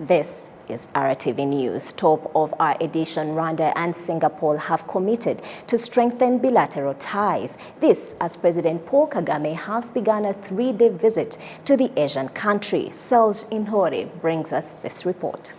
This is RTV News. Top of our edition, Rwanda and Singapore have committed to strengthen bilateral ties. This as President Paul Kagame has begun a three-day visit to the Asian country. Serge Inhore brings us this report.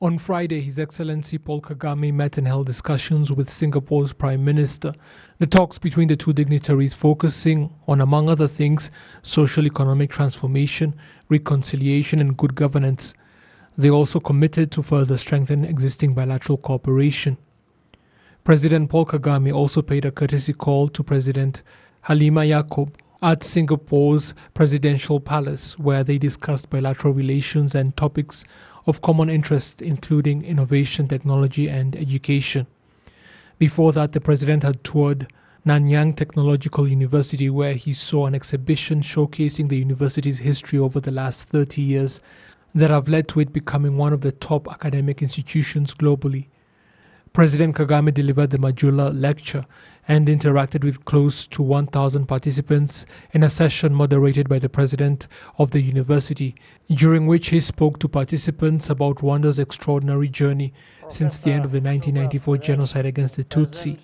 On Friday, His Excellency Paul Kagame met and held discussions with Singapore's Prime Minister. The talks between the two dignitaries focusing on, among other things, social-economic transformation, reconciliation and good governance. They also committed to further strengthen existing bilateral cooperation. President Paul Kagame also paid a courtesy call to President Halima Yacob at Singapore's Presidential Palace, where they discussed bilateral relations and topics of common interest, including innovation, technology and education. Before that, the president had toured Nanyang Technological University, where he saw an exhibition showcasing the university's history over the last 30 years that have led to it becoming one of the top academic institutions globally. President Kagame delivered the Majula lecture and interacted with close to 1,000 participants in a session moderated by the president of the university, during which he spoke to participants about Rwanda's extraordinary journey since the end of the 1994 genocide against the Tutsi.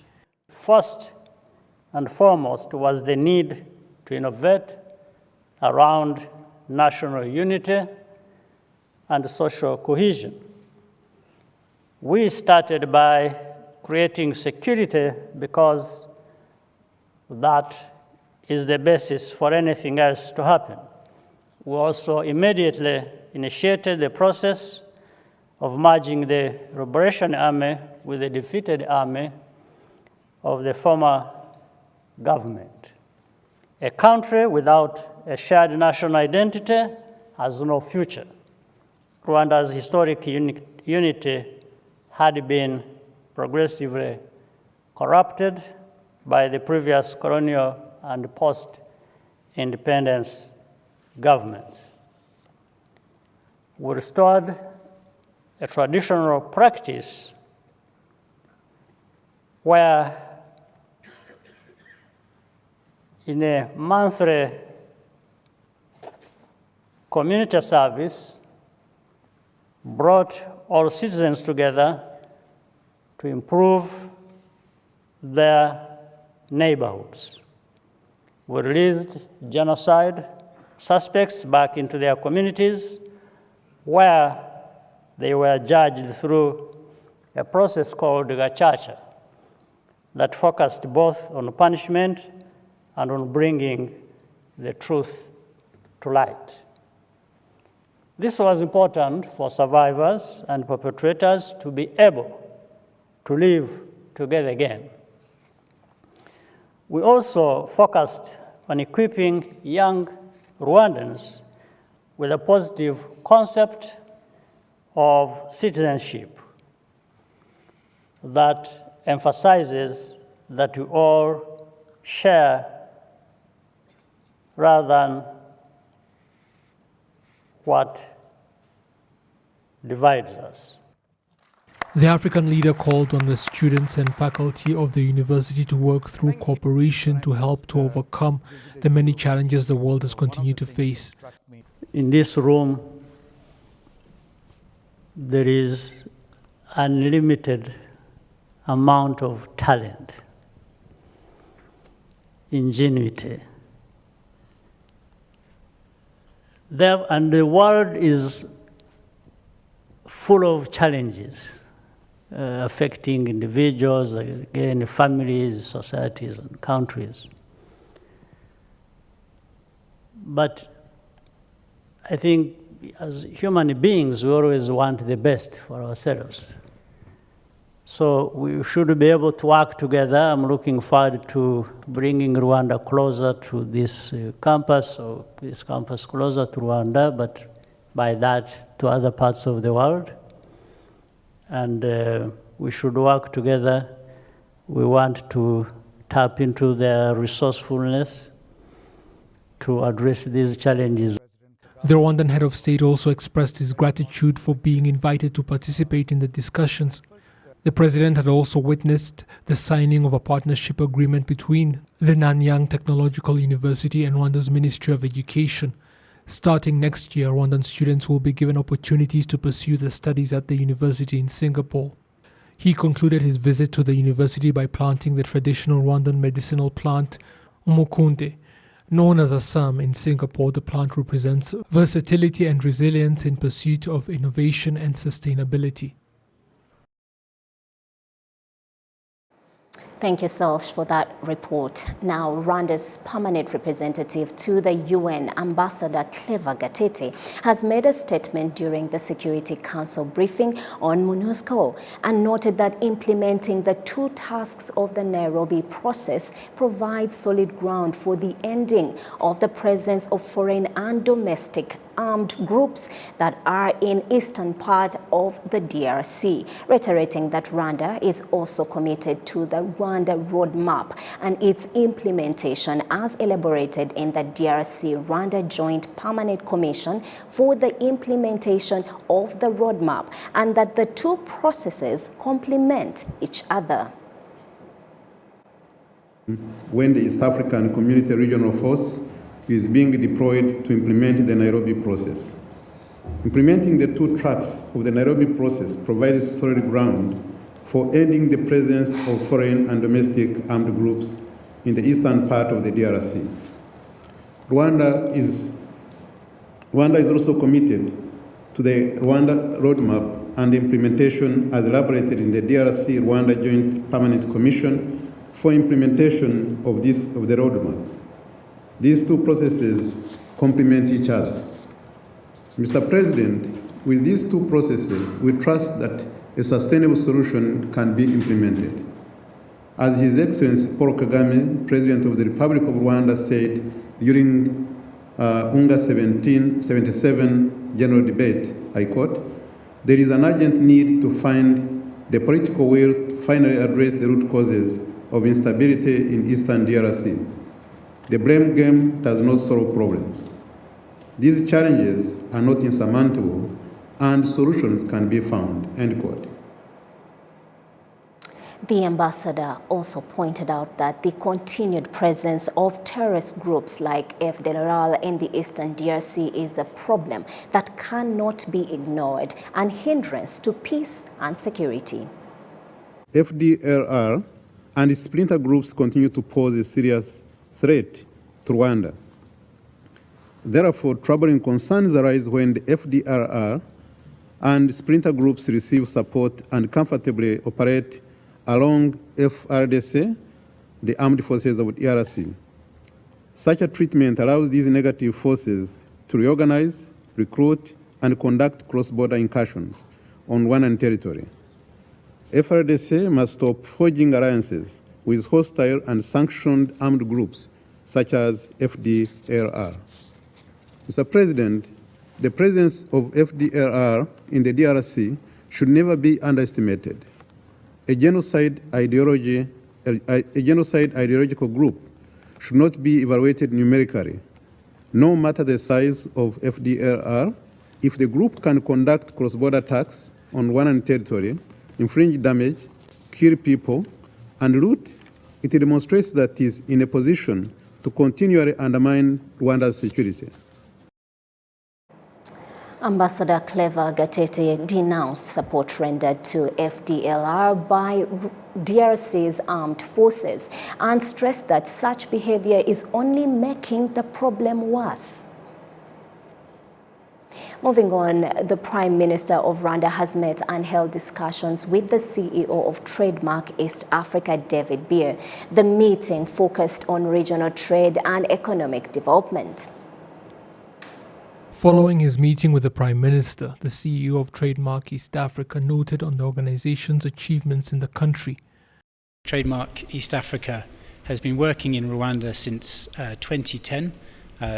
First and foremost was the need to innovate around national unity and social cohesion. We started by creating security because that is the basis for anything else to happen. We also immediately initiated the process of merging the Liberation Army with the defeated army of the former government. A country without a shared national identity has no future. Rwanda's historic unity had been progressively corrupted by the previous colonial and post-independence governments. We restored a traditional practice where in a monthly community service brought all citizens together to improve their neighborhoods. We released genocide suspects back into their communities where they were judged through a process called gacaca that focused both on punishment and on bringing the truth to light. This was important for survivors and perpetrators to be able to live together again. We also focused on equipping young Rwandans with a positive concept of citizenship that emphasizes that we all share rather than what divides us. The African leader called on the students and faculty of the university to work through cooperation to help to overcome the many challenges the world has continued to face. In this room, there is unlimited amount of talent, ingenuity. And the world is full of challenges affecting individuals, again, families, societies, and countries. But I think as human beings, we always want the best for ourselves. So we should be able to work together. I'm looking forward to bringing Rwanda closer to this campus, or this campus closer to Rwanda, but by that to other parts of the world. And we should work together. We want to tap into their resourcefulness to address these challenges. The Rwandan head of state also expressed his gratitude for being invited to participate in the discussions. The president had also witnessed the signing of a partnership agreement between the Nanyang Technological University and Rwanda's Ministry of Education. Starting next year, Rwandan students will be given opportunities to pursue their studies at the university in Singapore. He concluded his visit to the university by planting the traditional Rwandan medicinal plant, umukunde. Known as Assam in Singapore, the plant represents versatility and resilience in pursuit of innovation and sustainability. Thank you, Selsh, for that report. Now, Rwanda's permanent representative to the UN, Ambassador Clever Gatete, has made a statement during the Security Council briefing on MONUSCO and noted that implementing the two tasks of the Nairobi process provides solid ground for the ending of the presence of foreign and domestic armed groups that are in eastern part of the DRC, reiterating that Rwanda is also committed to the Rwanda roadmap and its implementation as elaborated in the DRC-Rwanda Joint Permanent Commission for the implementation of the roadmap, and that the two processes complement each other. When the East African Community Regional Force is being deployed to implement the Nairobi process. Implementing the two tracks of the Nairobi process provides solid ground for ending the presence of foreign and domestic armed groups in the eastern part of the DRC. Rwanda is also committed to the Rwanda roadmap and implementation as elaborated in the DRC-Rwanda Joint Permanent Commission for implementation of the roadmap. These two processes complement each other. Mr. President, with these two processes, we trust that a sustainable solution can be implemented. As His Excellency Paul Kagame, President of the Republic of Rwanda, said during UNGA 1777 general debate, I quote, "There is an urgent need to find the political will to finally address the root causes of instability in Eastern DRC. The blame game does not solve problems. These challenges are not insurmountable and solutions can be found," end quote. The ambassador also pointed out that the continued presence of terrorist groups like FDLR in the eastern DRC is a problem that cannot be ignored and hindrance to peace and security. FDLR and its splinter groups continue to pose a serious threat to Rwanda. Therefore, troubling concerns arise when the FDLR and splinter groups receive support and comfortably operate along FRDC, the armed forces of the DRC. Such a treatment allows these negative forces to reorganize, recruit, and conduct cross-border incursions on Rwandan territory. FRDC must stop forging alliances with hostile and sanctioned armed groups such as FDLR. Mr. President, the presence of FDLR in the DRC should never be underestimated. A genocide ideological group should not be evaluated numerically. No matter the size of FDLR, if the group can conduct cross-border attacks on Rwandan territory, inflict damage, kill people, and loot, it demonstrates that it is in a position to continually undermine Rwanda's security. Ambassador Clever Gatete denounced support rendered to FDLR by DRC's armed forces and stressed that such behavior is only making the problem worse. Moving on, the Prime Minister of Rwanda has met and held discussions with the CEO of Trademark East Africa, David Beer. The meeting focused on regional trade and economic development. Following his meeting with the Prime Minister, the CEO of Trademark East Africa noted on the organization's achievements in the country. Trademark East Africa has been working in Rwanda since 2010,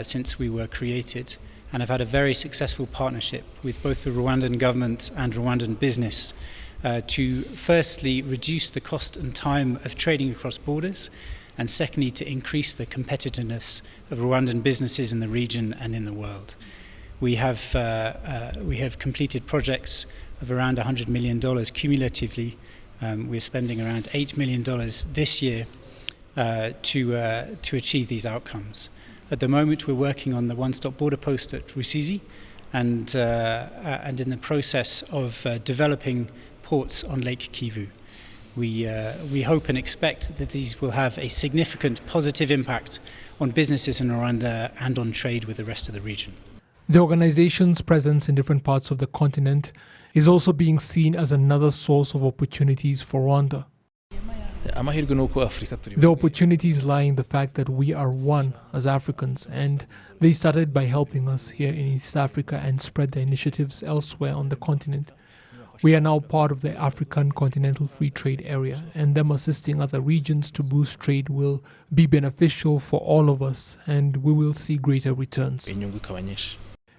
since we were created, and have had a very successful partnership with both the Rwandan government and Rwandan business to firstly reduce the cost and time of trading across borders, and secondly to increase the competitiveness of Rwandan businesses in the region and in the world. We have completed projects of around $100 million cumulatively. We're spending around $8 million this year to achieve these outcomes. At the moment, we're working on the one-stop border post at Rusizi and in the process of developing ports on Lake Kivu. We hope and expect that these will have a significant positive impact on businesses in Rwanda and on trade with the rest of the region. The organization's presence in different parts of the continent is also being seen as another source of opportunities for Rwanda. The opportunities lie in the fact that we are one as Africans, and they started by helping us here in East Africa and spread their initiatives elsewhere on the continent. We are now part of the African Continental Free Trade Area, and them assisting other regions to boost trade will be beneficial for all of us, and we will see greater returns.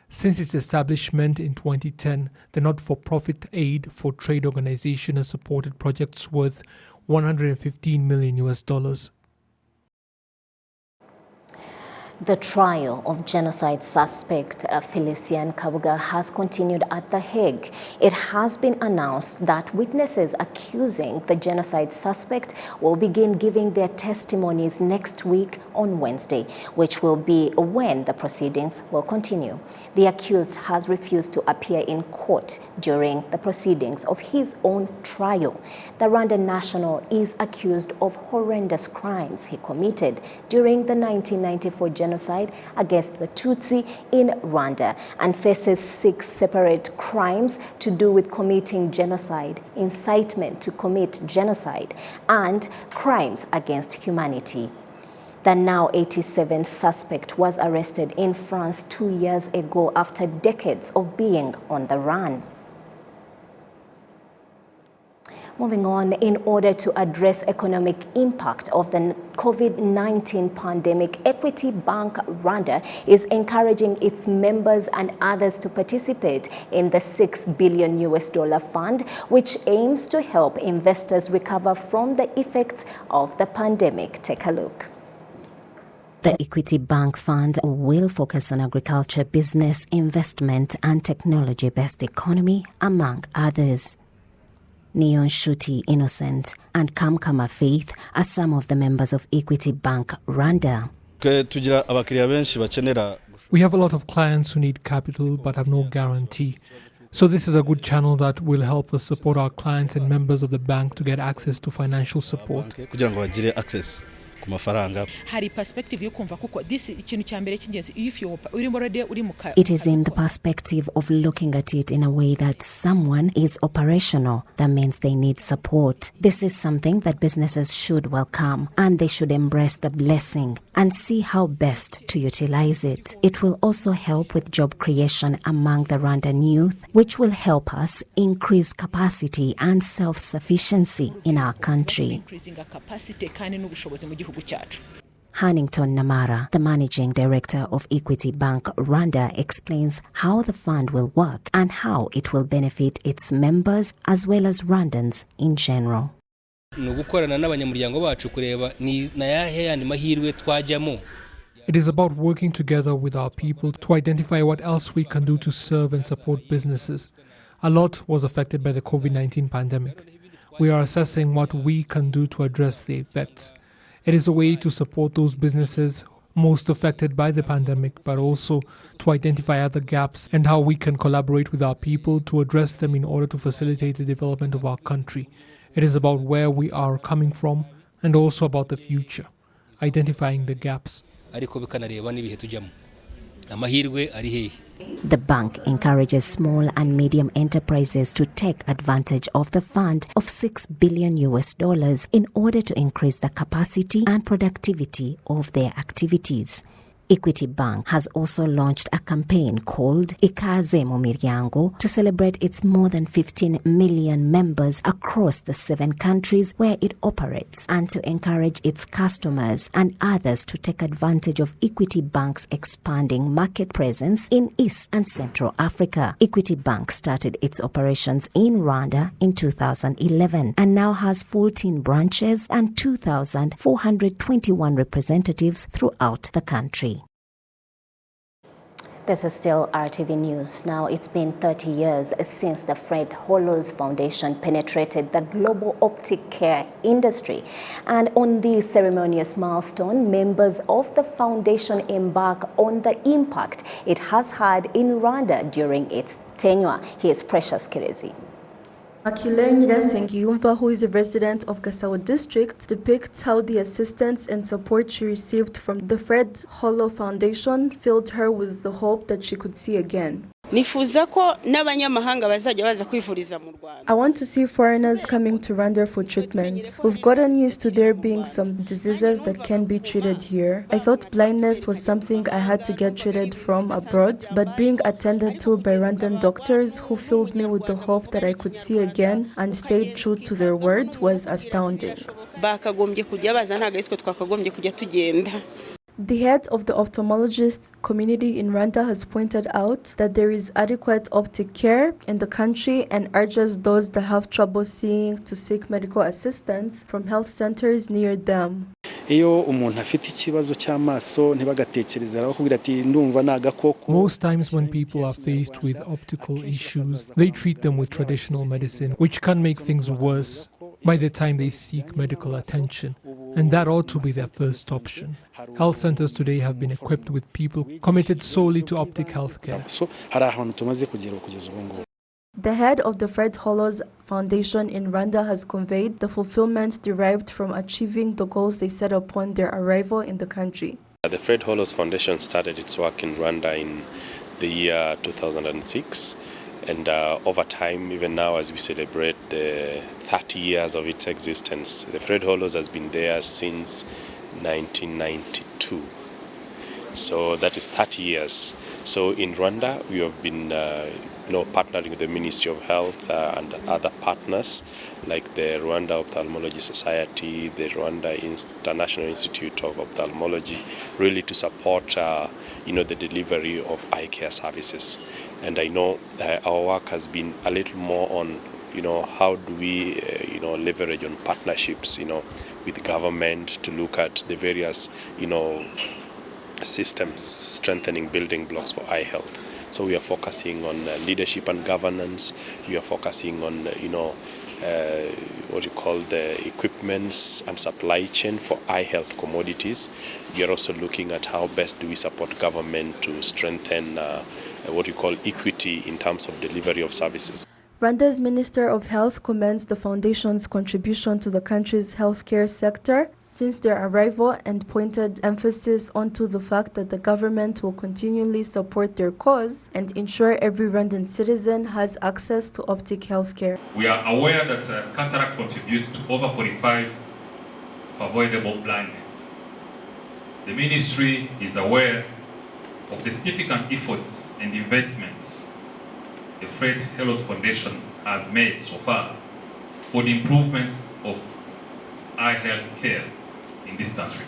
Since its establishment in 2010, the not-for-profit Aid for Trade organization has supported projects worth $115 million. The trial of genocide suspect Felician Kabuga has continued at The Hague. It has been announced that witnesses accusing the genocide suspect will begin giving their testimonies next week on Wednesday, which will be when the proceedings will continue. The accused has refused to appear in court during the proceedings of his own trial. The Rwandan national is accused of horrendous crimes he committed during the 1994 genocide against the Tutsi in Rwanda and faces 6 separate crimes to do with committing genocide, incitement to commit genocide, and crimes against humanity. The now 87 suspect was arrested in France 2 years ago after decades of being on the run. Moving on, in order to address economic impact of the COVID-19 pandemic, Equity Bank Rwanda is encouraging its members and others to participate in the $6 billion fund, which aims to help investors recover from the effects of the pandemic. Take a look. The Equity Bank Fund will focus on agriculture, business, investment, and technology-based economy, among others. Neon Shuti Innocent and Kamkama Faith are some of the members of Equity Bank Rwanda. We have a lot of clients who need capital but have no guarantee. So this is a good channel that will help us support our clients and members of the bank to get access to financial support. It is in the perspective of looking at it in a way that someone is operational. That means they need support. This is something that businesses should welcome, and they should embrace the blessing and see how best to utilize it. It will also help with job creation among the Rwandan youth, which will help us increase capacity and self-sufficiency in our country. Hannington Namara, the managing director of Equity Bank Rwanda, explains how the fund will work and how it will benefit its members as well as Rwandans in general. It is about working together with our people to identify what else we can do to serve and support businesses. A lot was affected by the COVID-19 pandemic. We are assessing what we can do to address the effects. It is a way to support those businesses most affected by the pandemic, but also to identify other gaps and how we can collaborate with our people to address them in order to facilitate the development of our country. It is about where we are coming from and also about the future, identifying the gaps. The bank encourages small and medium enterprises to take advantage of the fund of $6 billion in order to increase the capacity and productivity of their activities. Equity Bank has also launched a campaign called Ikaze mu Miryango to celebrate its more than 15 million members across the 7 countries where it operates and to encourage its customers and others to take advantage of Equity Bank's expanding market presence in East and Central Africa. Equity Bank started its operations in Rwanda in 2011 and now has 14 branches and 2,421 representatives throughout the country. This is still RTV News. Now, it's been 30 years since the Fred Hollows Foundation penetrated the global optic care industry. And on this ceremonious milestone, members of the foundation embark on the impact it has had in Rwanda during its tenure. Here's Precious Kirezi. Makilenga Sengiyumva, who is a resident of Gasabo district, depicts how the assistance and support she received from the Fred Hollow Foundation filled her with the hope that she could see again. I want to see foreigners coming to Rwanda for treatment. We've gotten used to there being some diseases that can be treated here. I thought blindness was something I had to get treated from abroad, but being attended to by Rwandan doctors who filled me with the hope that I could see again and stayed true to their word was astounding. The head of the ophthalmologist community in Rwanda has pointed out that there is adequate optic care in the country and urges those that have trouble seeing to seek medical assistance from health centers near them. Most times when people are faced with optical issues, they treat them with traditional medicine, which can make things worse by the time they seek medical attention. And that ought to be their first option. Health centers today have been equipped with people committed solely to optic healthcare. The head of the Fred Hollows Foundation in Rwanda has conveyed the fulfillment derived from achieving the goals they set upon their arrival in the country. The Fred Hollows Foundation started its work in Rwanda in the year 2006. And over time, even now as we celebrate the 30 years of its existence, the Fred Hollows has been there since 1992. So that is 30 years. So in Rwanda, we have been partnering with the Ministry of Health and other partners like the Rwanda Ophthalmology Society, the Rwanda International Institute of Ophthalmology, really to support the delivery of eye care services. And I know our work has been a little more on, how do we, leverage on partnerships, with government to look at the various, systems, strengthening building blocks for eye health. So we are focusing on leadership and governance. We are focusing on, the equipments and supply chain for eye health commodities. We are also looking at how best do we support government to strengthen equity in terms of delivery of services. Rwanda's Minister of Health commends the foundation's contribution to the country's healthcare sector since their arrival and pointed emphasis onto the fact that the government will continually support their cause and ensure every Rwandan citizen has access to optic healthcare. We are aware that cataract contributes to over 45% of avoidable blindness. The ministry is aware of the significant efforts and investment the Fred Hollows Foundation has made so far for the improvement of eye health care in this country.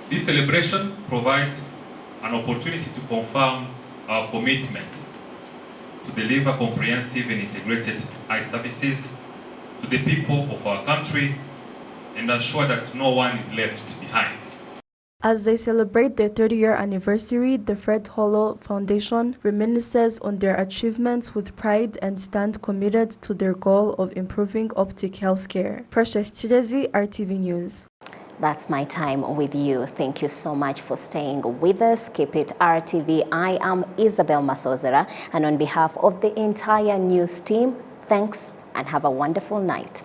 This celebration provides an opportunity to confirm our commitment to deliver comprehensive and integrated eye services to the people of our country and ensure that no one is left behind. As they celebrate their 30-year anniversary, the Fred Hollow Foundation reminisces on their achievements with pride and stand committed to their goal of improving optic healthcare. Precious Kirezi, RTV News. That's my time with you. Thank you so much for staying with us. Keep it RTV. I am Isabel Masozera, and on behalf of the entire news team, thanks and have a wonderful night.